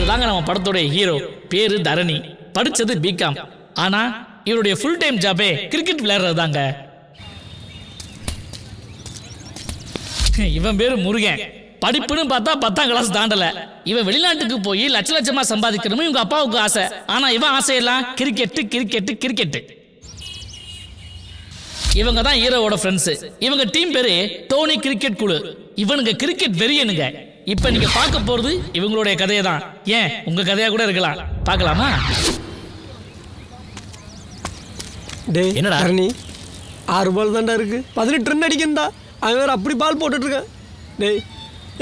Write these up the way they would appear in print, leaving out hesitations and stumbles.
தாங்க நம்ம படத்தோட ஹீரோ. பேரு தரணி, படிச்சது பிகாம். ஆனா இவருடைய ஃபுல் டைம் ஜாபே கிரிக்கெட் விளையாடுறது தாங்க. இவன் பேரு முருகன். படிப்புன்னு பார்த்தா 10ஆம் கிளாஸ் தாண்டல. இவன் வெளிநாட்டுக்கு போய் லட்ச லட்சமா சம்பாதிக்கணும் இவங்க அப்பாவுக்கு ஆசை. ஆனா இவன் ஆசையெல்லாம் கிரிக்கெட்டு கிரிக்கெட்டு கிரிக்கெட்டு. இவங்க தான் ஹீரோவோட ஃப்ரெண்ட்ஸ். இவங்க டீம் பேரு டோனி கிரிக்கெட் குழு. இவனுங்க கிரிக்கெட் வெறியனுங்க. இப்ப நீங்க பார்க்க போறது இவங்களுடைய கதையை தான். ஏன் உங்க கதையா கூட இருக்கலாம். பார்க்கலாமா? டேய் என்னடா நீ 6 பால் தான்டா இருக்கு, 18 ரன் அடிக்கண்டா. அவன் வேற அப்படி பால் போட்டுட்டு இருக்கான். டேய்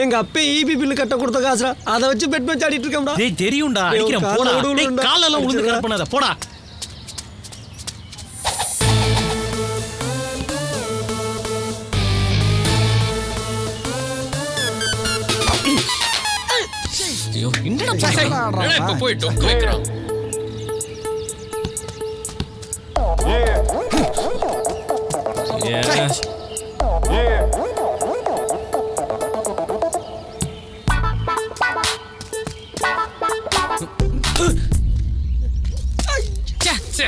எங்க அப்பே ஈபி பில் கட்ட கொடுத்த காசுடா, அதை வச்சு பெட் மேட்ச் ஆடிட்டு இருக்கேன்டா. டேய் தெரியும்டா, அடிக்கிறேன் போடா. டேய் கால்ல எல்லாம் உளுந்து கரெக்ட் பண்ணாத போடா. ஐயோ என்னடா இப்ப போய் டொக்கு வைக்கறான்.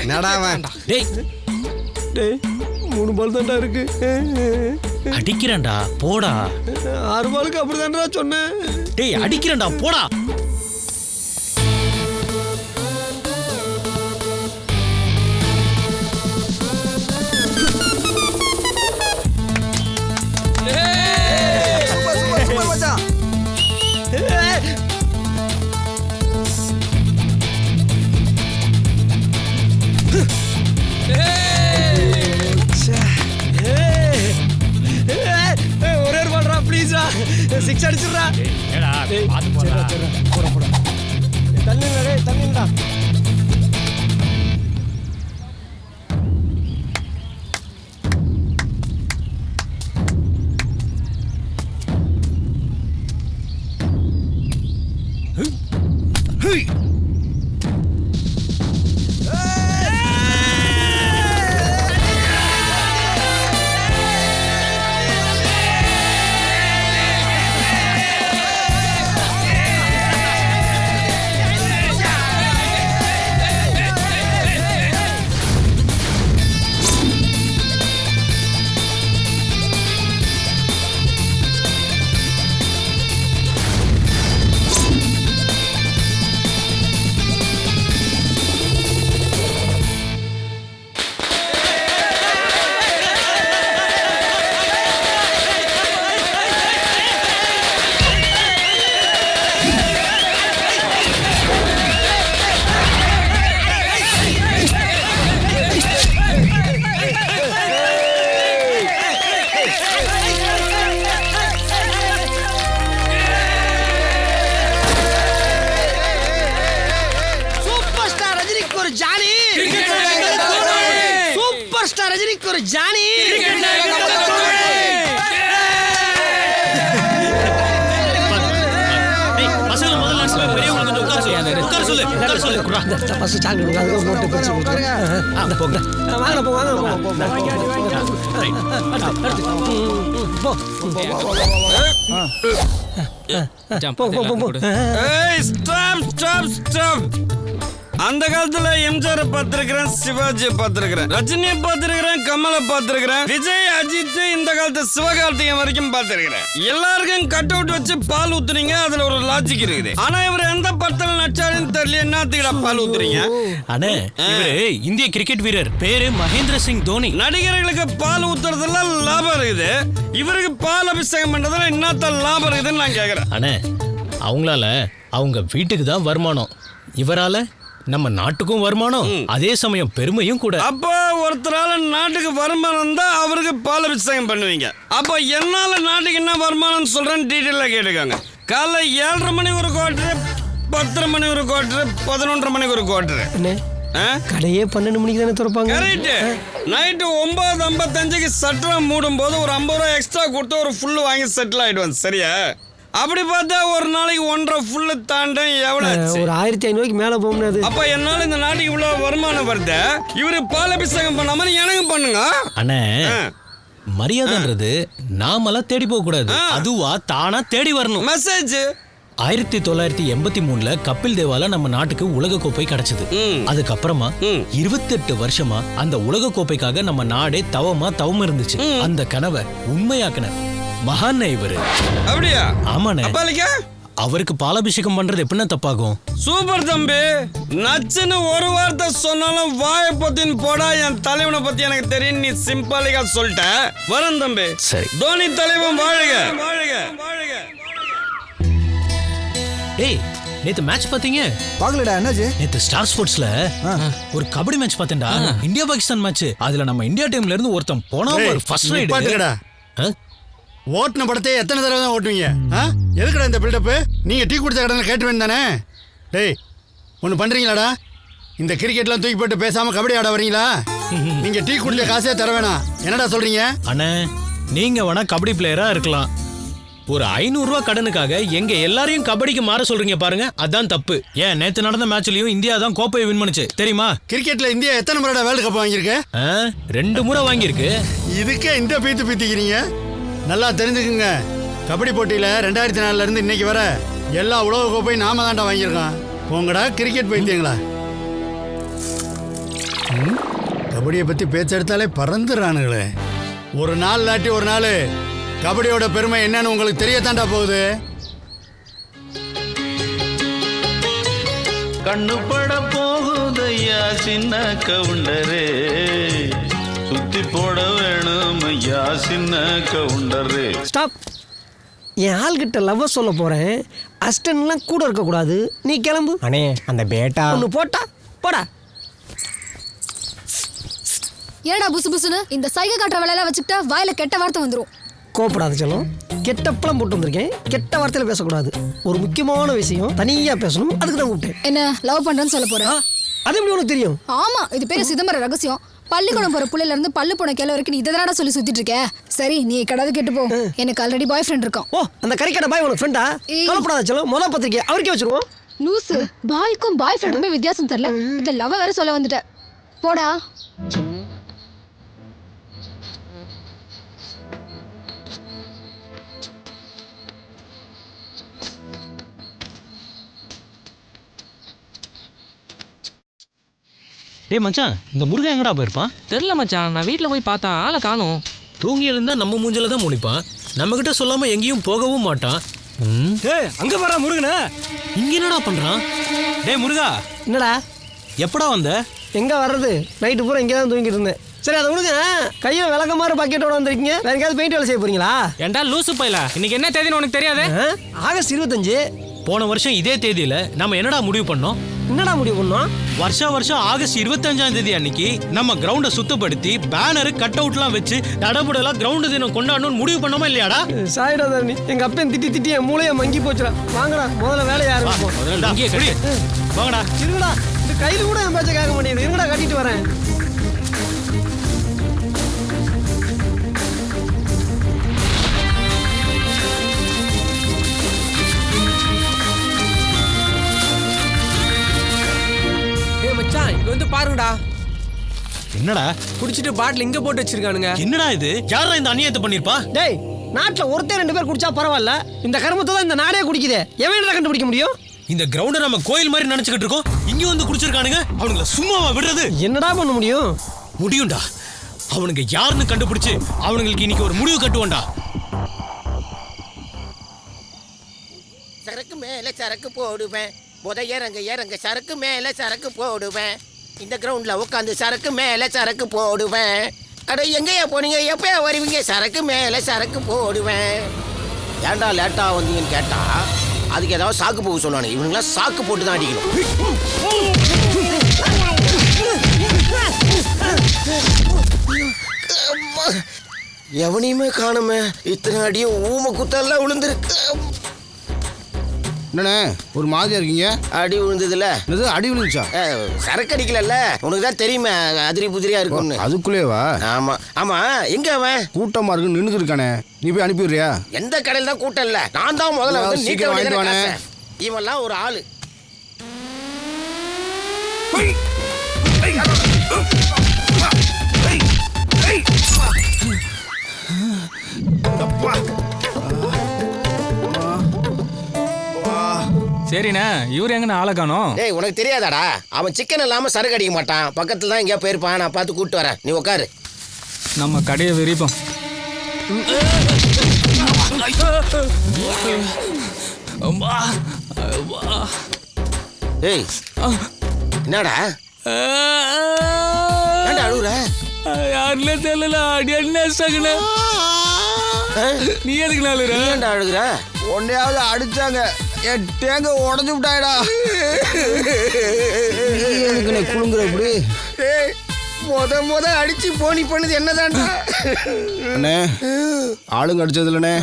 என்னடா அவன்? டேய் டேய் 3 பால் தான்டா இருக்கு. அடிக்கிறேன்டா போடா. 6 பாலுக்கு அப்படிதான்டா சொன்னேன். டேய் அடிக்கிறேன்டா போடா. ஒரே ஒரு பால்டா ப்ளீஸ்டா, 6 அடிச்சிடுறா. ஏடா பாத்து போடா. போடா போடா. தள்ளிடா டேய் தள்ளிடா. ஜானி பசங்க முதல்ல பெரியவங்க உட்கார சொல்லு. உட்கார சொல்லு. ஃபர்ஸ்ட் சாங் கொடுங்க, அதுக்கு போட்டு பிடிச்சு கொடுங்க. போங்க. வாங்க போ வாங்க போ. ஏய் ஸ்டாப் ஸ்டாப் ஸ்டாப். அந்த காலத்துல எம்ஜிஆர் பார்த்திருக்கிறேன், சிவாஜியை பார்த்திருக்கிறேன், ரஜினியை பார்த்திருக்கிறேன், கமலை பார்த்திருக்கிறேன், விஜய், அஜித், இந்த காலத்து சிவகார்த்திகேயன் வரைக்கும் பார்த்திருக்கிறேன். எல்லாருக்கும் கட் அவுட் வச்சு பால் ஊத்துறீங்க, அதுல ஒரு லாஜிக் இருக்குது. ஆனா இவர் எந்த படத்துல நடிச்சாருன்னு தெரியல, என்னத்துக்குடா பால் ஊத்துறீங்க? அண்ணே இவரு இந்திய கிரிக்கெட் வீரர், பேரு மகேந்திர சிங் தோனி. நடிகர்களுக்கு பால் ஊத்துறதுல லாபம் இருக்குது, இவருக்கு பால் அபிஷேகம் பண்றதுல என்னத்த லாபம் இருக்குதுன்னு நான் கேக்குறேன். அண்ணே அவங்களால அவங்க வீட்டுக்கு தான் வருமானம், இவரால நம்ம நாட்டுக்கும் வருமானம், அதே சமயம் பெருமையும் கூட. அப்போ ஒருத்தரால நாட்டுக்கு வருமானம் தான் அவருக்கு பால் அபிஷேகம் பண்ணுவீங்க. அப்போ என்னால நாட்டுக்கு என்ன வருமானம் சொல்றேன்னு டீட்டெயிலா கேட்டுக்காங்க. காலைல 7:30 மணி ஒரு குவார்டரு, 10:30 மணி ஒரு குவார்டரு, 11:30 மணிக்கு ஒரு குவார்டரு. கடையே 12 மணிக்கு தானே திறப்பாங்க. கரெக்ட். நைட்டு 9:55க்கு சட்டரம் மூடும் போது ஒரு 50 ரூபா எக்ஸ்ட்ரா கொடுத்து ஒரு ஃபுல்லு வாங்கி செட்டில் ஆயிடுவான். சரியா? அப்படி பார்த்தா ஒரு நாளைக்கு 1.5 ஃபுல்லு தாண்ட எவ்வளவு? ஒரு 1500 மேல போகுது. அப்ப என்னால இந்த நாட்டுக்கு இவ்வளவு வருமானம் வருது, இவரு பால் அபிஷேகம் பண்ணாம எனக்கு பண்ணுங்க. அண்ணே மரியாதைன்றது நாமெல்லாம் தேடி போக கூடாது, அதுவா தானா தேடி வரணும். மெசேஜ் 1983 கபில் தேவால நம்ம நாட்டுக்கு உலக கோப்பை கிடைச்சது. அதுக்கப்புறமா 28 வருஷமா அந்த உலக கோப்பைக்காக நம்ம நாடே தவம் இருந்துச்சு. அந்த கனவை உண்மையாக்குன மகான் இவரு. அப்படியா? ஆமாண்ணே. அப்பாலிக்கா அவருக்கு பாலாபிஷேகம் பண்றது எப்படின்னா தப்பாகும்? சூப்பர் தம்பி, நச்சுன்னு ஒரு வார்த்தை சொன்னாலும் வாயை பத்தின்னு போடா, என் தலைவனை பத்தி எனக்கு தெரியும், நீ சிம்பிளிக்கா சொல்லிட்ட. வரும் தம்பி. சரி. தோனி தலைவன் வாழ்க வாழ்க வாழ்க. ஏய், நேத்து மேட்ச் பாத்தீங்க? பாக்கலடா, என்னாச்சு? நேத்து ஸ்டார் ஸ்போர்ட்ஸ்ல ஒரு கபடி மேட்ச் பார்த்தேன்டா. India Pakistan match. அதுல நம்ம இந்தியா டீம்ல இருந்து ஒருத்தன் போனா ஒரு ஃபர்ஸ்ட் ரைடு. பாத்துக்கடா. ஓட்டுன படத்தை எத்தனை தடவை தான் ஓட்டுவீங்க? எதுக்குடா இந்த பில்டப்பு? நீங்க டீ குடிச்ச கடனை கேட்டு வேண்டானே. டேய், ஒன்று பண்றீங்களாடா? இந்த கிரிக்கெட்லாம் தூக்கி போட்டு பேசாம கபடி ஆட வரீங்களா? நீங்க டீ குடிச்ச காசே தர வேணாம். என்னடா சொல்றீங்க? அண்ணே, நீங்க வேணா கபடி பிளேயரா இருக்கலாம். ஒரு 500 ரூபாய் கடனுக்காக எங்க எல்லாரையும் கபடிக்கு மாற சொல்றீங்க பாருங்க, அதான் தப்பு. ஏன் நேத்து நடந்த மேட்ச்லயும் இந்தியா தான் கோப்பையை வின் பண்ணுச்சு தெரியுமா? கிரிக்கெட்ல இந்தியா எத்தனை முறை வேர்ல்டு கப் வாங்கியிருக்கு? 2 முறை வாங்கியிருக்கு. இதுக்கே இந்த பீத்திக்கிறீங்க? நல்லா தெரிஞ்சுக்குங்க, கபடி போட்டியில 2004 இருந்து இன்னைக்கு வர எல்லா உலக கோப்பையும் நாம தாண்டா வாங்கியிருக்கோம். போங்கடா கிரிக்கெட் பைத்தியங்களா. கபடியை பத்தி பேச்செடுத்தாலே பறந்துடுறானுங்களே. ஒரு நாள் இல்லாட்டி ஒரு நாள் கபடியோட பெருமை என்னன்னு உங்களுக்கு தெரியத்தாண்டா போகுது. கண்ணு பட போகுதையா சின்ன கவுண்டரே, சுத்தி போட வேணும் ஐயா சின்ன கவுண்டரே. ஸ்டாப். என் ஆள்கிட்ட லவ் சொல்ல போறேன். அஸ்டன்லாம் கூட இருக்கக்கூடாது. நீ கிளம்பு. அண்ணே, அந்த பேட்டா ஒன்று போட்டா போடா. ஏடா புசு புசுன்னு இந்த சைகை காட்டுற வேலையெல்லாம் வச்சுக்கிட்டா வாயில கெட்ட வார்த்தை வந்துடும். கோப்படாத செல்லம். கெட்டப்பெல்லாம் போட்டு வந்திருக்கேன். கெட்ட வார்த்தையில பேசக்கூடாது. ஒரு முக்கியமான விஷயம் தனியா பேசணும். அதுக்கு தான் கூப்பிட்டேன். என்ன லவ் பண்றேன்னு சொல்ல போறேன்? அது எப்படி உனக்கு தெரியும்? ஆமா, இது பேரு சிதம்பர ரகசியம். பள்ளிக்கூடம் போற புள்ளையில இருந்து பல்லு போன கிளை வரைக்கும் நீ இதை சொல்லி சுத்திட்டு இருக்க. சரி, நீ கடாது கேட்டு போ. எனக்கு ஆல்ரெடி பாய் ஃப்ரெண்ட் இருக்கான். ஓ, அந்த கறிக்கடை பாய் உனக்கு ஃப்ரெண்டா? கவலைப்படாத செல்லம். முதல் பத்திரிக்கை அவருக்கே வச்சிருவோம். லூசு, பாய்க்கும் பாய் ஃப்ரெண்டுமே வித்தியாசம் தெரியல. இந்த லவ் வேற சொல்ல வந்துட்ட. போடா. டேய் மச்சான், இந்த முருகன் எங்கடா போயிருப்பான்? தெரியல மச்சான், நான் வீட்டில் போய் பார்த்தா ஆளை காணோம். தூங்கி இருந்தா நம்ம மூஞ்சில தான் முழிப்பான். நம்ம கிட்ட சொல்லாம எங்கேயும் போகவும் மாட்டான். அங்க வர முருகனா இங்க என்னடா பண்றான்? டேய் முருகா, என்னடா எப்படா வந்த? எங்க வர்றது? நைட்டு பூரா இங்கே தான் தூங்கிட்டு இருந்தேன். சரி, அதை விடுங்க. கையில் விளக்க மாதிரி பாக்கெட்டோட வந்திருக்கீங்க. வேற எங்கேயாவது பெயிண்ட் வேலை செய்ய போறீங்களா? ஏண்டா லூசு பையல, இன்னைக்கு என்ன தேதின்னு உனக்கு தெரியாது? ஆகஸ்ட் 25. போன வருஷம் இதே தேதியில நம்ம என்னடா முடிவு பண்ணோம்? என்னடா முடிவு பண்ணோம்? வருஷம் ஆகஸ்ட் 25ஆம் தேதி அன்னைக்கு நம்ம கிரவுண்டை சுத்தப்படுத்தி பேனர் கட் அவுட்லாம் வச்சு தடபுடலாம் கிரவுண்டு தினம் கொண்டாடணும்னு முடிவு பண்ணோமா இல்லையாடா? சாயிடா தரணி, எங்க அப்பன் திட்டி என் மூளையை மங்கி போச்சுடா. வாங்கடா, முதல்ல வேலையை ஆரம்பிப்போம். வாங்கடா. இருங்கடா, இந்த கையில் கூட என் பேச்சை கேட்க மாட்டேங்குது. இருங்கடா, கட்டிட்டு வரேன். இங்க வந்து பாருங்கடா. என்னடா குடிச்சிட்டு பாட்டில் இங்க போட்டு வச்சிருக்கானுங்க. என்னடா இது? யாரா இந்த அநியாயத்தை பண்ணிருப்பா? டேய், நாட்டுல ஒருத்தர் 2 பேர் குடிச்சா பரவாயில்ல. இந்த கருமத்தை தான் இந்த நாடே குடிக்குதே. எவன் கண்டுபிடிக்க முடியும்? இந்த கிரவுண்டை நம்ம கோயில் மாதிரி நினைச்சுக்கிட்டு இருக்கோம். இங்க வந்து குடிச்சிருக்கானுங்க. அவனுங்கள சும்மாவா விடுறது? என்னடா பண்ண முடியும்? முடியும்டா. அவனுங்க யாருன்னு கண்டுபிடிச்சு அவனுங்களுக்கு இன்னைக்கு ஒரு முடிவு கட்டுவோம்டா. சரக்கு மேல சரக்கு போடுவேன். இறங்க சரக்கு மேல சரக்கு போடுவேன். இந்த கிரவுண்ட்ல உட்காந்து சரக்கு மேல சரக்கு போடுவேன். அட எங்கேயா போனீங்க? எப்பயா வருவீங்க? சரக்கு மேல சரக்கு போடுவேன். ஏன்டா லேட்டா வந்தீங்கன்னு கேட்டா அதுக்கு ஏதாவது சாக்கு போக சொன்னானு. இவனுங்களாம் சாக்கு போட்டு தான் அடிக்கணும். எவனையுமே காணுமே. இத்தனை அடியும் ஊமை குத்தெல்லாம் விழுந்துருக்கு. என்னண்ணே ஒரு மாதிரியா இருக்கீங்க? அடி விழுந்ததுல அடி விழுந்துச்சா? சரக்கு அடிக்கல, உனக்கு தான் தெரியுமே அதிரி புதிரியா இருக்கும்னு. அதுக்குள்ளேவா? ஆமா ஆமா. எங்க அவன்? கூட்டமா இருக்கு, நின்னுக்கு இருக்கானே. நீ போய் அனுப்பிடுறியா? எந்த கடையில் தான் கூட்டம் இல்ல. நான் தான் முதல்ல வந்து சீக்கிரம் வாங்கிட்டு வானே. இவெல்லாம் ஒரு ஆளு. சரிண்ணே இவர் எங்கண்ணா ஆளை காணோம்? டேய் உனக்கு தெரியாதாடா, அவன் சிக்கன் இல்லாம சரக்கு அடிக்க மாட்டான். பக்கத்துல தான் எங்கேயா போயிருப்பான், நான் பார்த்து கூப்பிட்டு வரேன். நீ உட்காரு. நம்ம கடையை விரிப்போம். டேய் என்னடா ஏன்டா அழுகுற? யாருல தெரியல அடி என்ன சகல நீ எதுக்கு நாளுற? நீ ஏன்டா அழுகுற? ஒன்னையாவது அடிச்சாங்க, என் தேங்க உடஞ்சு விட்டாயடா. எனக்கு குழுங்குற இப்படி முத அடிச்சு போனி பண்ணது என்னதான்டா? அண்ணே ஆளுங்க அடிச்சது இல்லண்ணே,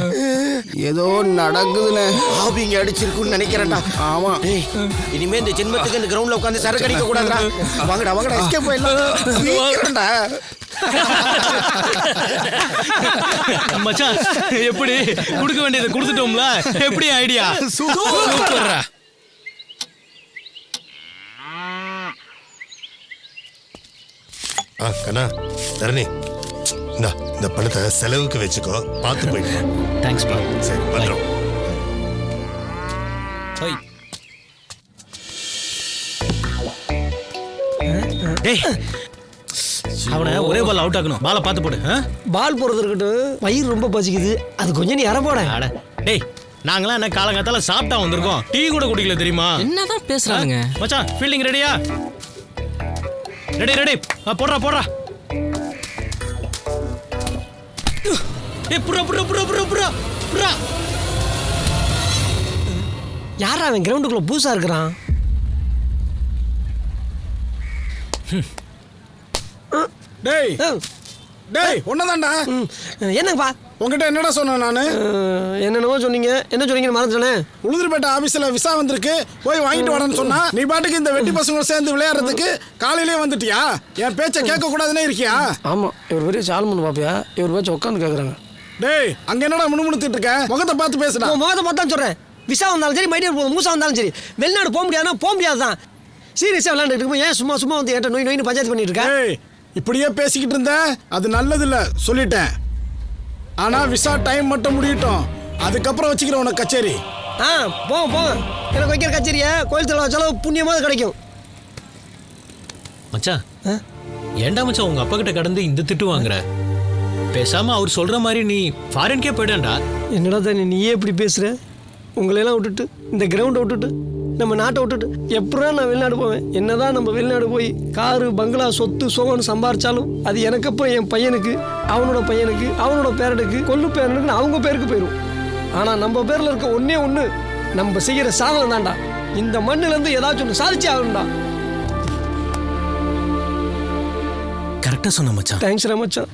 ஏதோ நடக்குதுண்ணே. ஆபிங்க அடிச்சிருக்குன்னு நினைக்கிறேன்டா. ஆமா. டேய் இனிமே இந்த ஜென்மத்துக்கு இந்த கிரவுண்ட்ல உட்காந்து சரக்கு அடிக்க கூடாதுடா. வாங்கடா எஸ்கேப் போயிடலாம்டா. மச்சான் எப்படி கொடுக்க வேண்டியதை கொடுத்துட்டோம்ல? எப்படி ஐடியா? சூப்பர்ரா. கண்ணா தரணி, இந்த பணத்தை செலவுக்கு வச்சுக்கோ, பார்த்து போயிட்டு. தேங்க்ஸ் பா. சரி பண்றோம். டேய் அவனை ஒரே பால் அவுட் ஆக்கணும். பாலை பார்த்து போடு. பால் போறது இருக்கட்டும், வயிறு ரொம்ப பசிக்குது, அது கொஞ்சம் நீ அரை போட. டேய் நாங்களாம் என்ன காலங்காத்தால சாப்பிட்டா வந்திருக்கோம், டீ கூட குடிக்கல தெரியுமா? என்னதான் பேசுறாங்க மச்சான்? ஃபீல்டிங் ரெடியா? ரெடி போடுறா. புறா. யாரா அவன் கிரவுண்டுக்குள்ள பூசா இருக்கிறான்? டேய் ஒன்னதான்டா. என்னப்பா உங்ககிட்ட என்னடா சொன்னேன் நானு? என்னென்னவோ சொன்னீங்க. என்ன சொன்னீங்கன்னு மறந்துட்டேன். உளுந்தூர்பேட்டை ஆபீஸ்ல விசா வந்திருக்கு, போய் வாங்கிட்டு வரேன்னு சொன்னா, நீ பாட்டுக்கு இந்த வெட்டி பசங்க சேர்ந்து விளையாடுறதுக்கு காலையிலே வந்துட்டியா? என் பேச்சை கேட்க கூடாதுன்னே இருக்கியா? ஆமா, இவர் பெரிய சால்மன் பாப்பியா, இவர் பேச்ச உட்காந்து கேக்குறாங்க. டேய் அங்க என்னடா முணுமுணுத்திட்டு இருக்க? முகத்தை பார்த்து பேசுடா. முகத்தை பார்த்தா சொல்றேன். விசா வந்தாலும் சரி, மைடியர் போதும், மூசா வந்தாலும் சரி, வெளிநாடு போக முடியாதுதான். சீரியஸா விளையாண்டுட்டு இருக்கும், ஏன் சும்மா வந்து என்கிட்ட நோய் பஞ்சாயத்து பண்ணிட்டு இருக்க? இப்படியே பேசிக்கிட்டு இருந்த அது நல்லது இல்ல, சொல்லிட்டேன். ஆனா விசா டைம் மட்டும் முடியட்டும், அதுக்கப்புறம் வச்சுக்கிறேன் உனக்கு கச்சேரி. போங்க எனக்கு வைக்கிற கச்சேரியை கோயில் திருவிழா செலவு புண்ணியமாக கிடைக்கும். மச்சான் ஏண்டா மச்சான் உங்க அப்பா கிட்ட கடந்து இந்த திட்டு வாங்குற? பேசாம அவர் சொல்ற மாதிரி நீ ஃபாரின்கே போயிடாண்டா. என்னடா தானே நீயே இப்படி பேசுற? உங்களையெல்லாம் விட்டுட்டு, இந்த கிரவுண்டை விட்டுட்டு, நம்ம நாட்டை விட்டுட்டு எப்படா நான் வெளிநாடு போவேன்? என்னதான் நம்ம வெளிநாடு போய் காரு பங்களா சொத்து சோகம்னு சம்பாரிச்சாலும் அது எனக்கு அப்புறம் என் பையனுக்கு, அவனோட பையனுக்கு, அவனோட பேரனுக்கு, கொள்ளு பேரனுக்கு, அவங்க பேருக்கு போயிடும். ஆனால் நம்ம பேரில் இருக்க ஒன்று நம்ம செய்கிற சாதனை தான்டா. இந்த மண்ணிலேருந்து ஏதாச்சும் ஒன்று சாதிச்சு ஆகணும்டா. கரெக்டாக சொன்ன மச்சான். தேங்க்ஸ்ரா மச்சான்.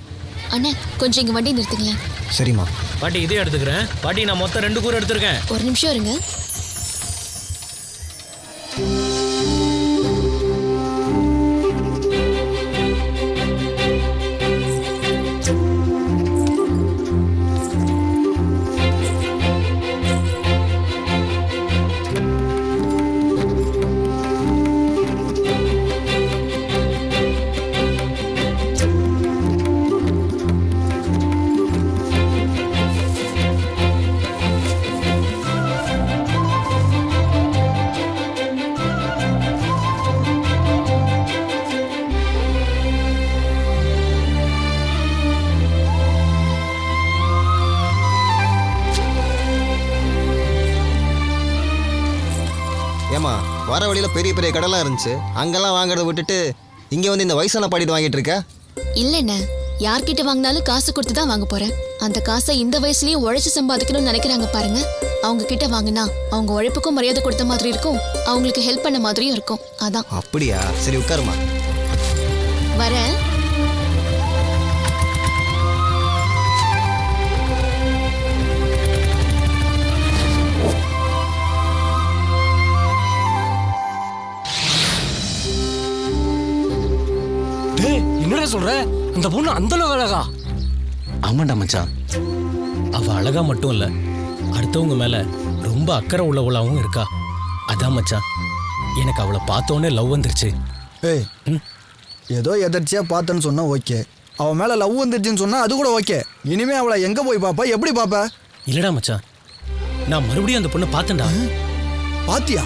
அண்ணே கொஞ்சம் இங்க வண்டி நிறுத்துங்களேன். சரிம்மா. பாட்டி இதே எடுத்துக்கிறேன். பாட்டி நான் மொத்தம் 2 கூறு எடுத்திருக்கேன். ஒரு நிமிஷம் இருங்க. ஏமா வர வழியில பெரிய பெரிய கடைலாம் இருந்துச்சு, அங்கெல்லாம் வாங்குறத விட்டுட்டு இங்க வந்து இந்த வயசான பாடிட்டு வாங்கிட்டு இருக்க? இல்லண்ணே, யார்கிட்ட வாங்கினாலும் காசு கொடுத்து தான் வாங்க போறேன். அந்த காசை இந்த வயசுலயும் உழைச்சு சம்பாதிக்கணும்னு நினைக்கிறாங்க பாருங்க. அவங்க கிட்ட வாங்கினா அவங்க உழைப்புக்கும் மரியாதை கொடுத்த மாதிரி இருக்கும், அவங்களுக்கு ஹெல்ப் பண்ண மாதிரியும் இருக்கும். அதான். அப்படியா? சரி உட்காருமா. வரேன். என்னடா சொல்ற? அந்த பொண்ணு அந்த அளவு அழகா? ஆமாண்டா மச்சான், அவ அழகா மட்டும் இல்ல, அடுத்தவங்க மேல ரொம்ப அக்கறை உள்ளவளாவும் இருக்கா. அதான் மச்சான் எனக்கு அவளை பார்த்தோன்னே லவ் வந்துருச்சு. ஏய் ஏதோ எதர்ச்சியா பார்த்தேன்னு சொன்னா ஓகே, அவன் மேல லவ் வந்துருச்சுன்னு சொன்னா அது கூட ஓகே. இனிமே அவளை எங்க போய் பாப்பா, எப்படி பாப்பா? இல்லடா மச்சான், நான் மறுபடியும் அந்த பொண்ணை பார்த்தேன்டா. பாத்தியா?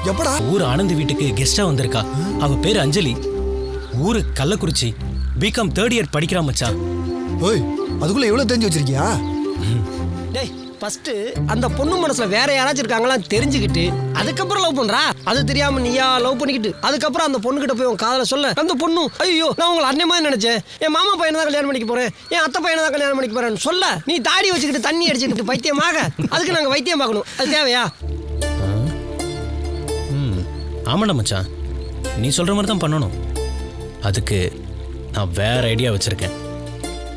எப்படா? ஊர் ஆனந்த் வீட்டுக்கு கெஸ்டா வந்திருக்கா. அவ பேரு அஞ்சலி. ஊரு கள்ளக்குறிச்சி. பிகாம் 3rd இயர் படிக்கிறா மச்சான். ஓய், அதுக்குள்ள எவ்வளவு தெரிஞ்சு வச்சிருக்கியா? டேய் ஃபர்ஸ்ட் அந்த பொண்ணு மனசுல வேற யாராச்சும் இருக்காங்களா தெரிஞ்சுக்கிட்டு அதுக்கப்புறம் லவ் பண்றா. அது தெரியாம நீயா லவ் பண்ணிக்கிட்டு அதுக்கப்புறம் அந்த பொண்ணு கிட்ட போய் உன் காதல சொல்ல அந்த பொண்ணு ஐயோ நான் உங்களை அண்ணன் மாதிரி நினைச்சேன், என் மாமா பையனை தான் கல்யாணம் பண்ணிக்க போறேன், என் அத்தை பையனை தான் கல்யாணம் பண்ணிக்க போறேன்னு சொல்ல நீ தாடி வச்சுக்கிட்டு தண்ணி அடிச்சுக்கிட்டு பைத்தியமாக அதுக்கு நாங்க வைத்தியம் பார்க்கணும். அது தேவையா? ஆமாண்டா மச்சான், நீ சொல்ற மாதிரி தான் பண்ணணும். அதுக்கு நான் வேற ஐடியா வச்சிருக்கேன்.